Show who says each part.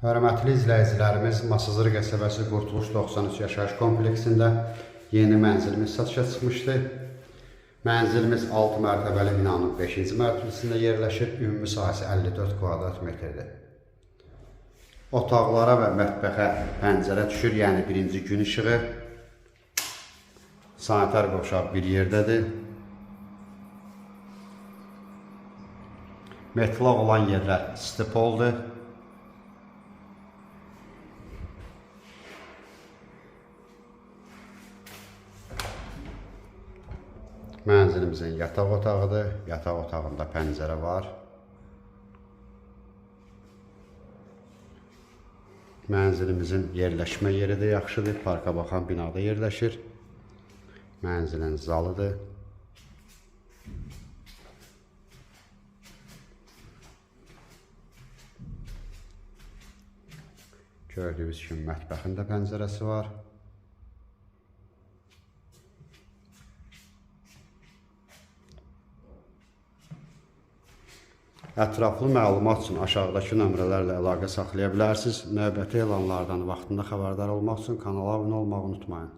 Speaker 1: Hörmətli izləyicilərimiz, Masazır qəsəbəsi Qurtuluş 93 yaşayış kompleksində yeni mənzilimiz satışa çıxmışdı. Mənzilimiz 6 mərtəbəli binanın 5-ci mərtəbəsində yerləşir. Ümumi sahəsi 54 kvadrat metrdir. Otaqlara və mətbəxə pəncərə düşür, yəni birinci gün işığı. Sanitar qovşaq bir yerdədir. Metlaq olan yerlər stipoldur. Mənzilimizin yataq otağıdır. Yataq otağında pəncərə var. Mənzilimizin yerləşmə yeri də yaxşıdır. Parka baxan binada yerləşir. Mənzilin zalıdır. Gördüyünüz kimi mətbəxində pəncərəsi var. Ətraflı məlumat üçün aşağıdakı nömrələrlə əlaqə saxlaya bilərsiniz. Növbəti elanlardan vaxtında xəbərdar olmaq üçün kanala abunə olmağı unutmayın.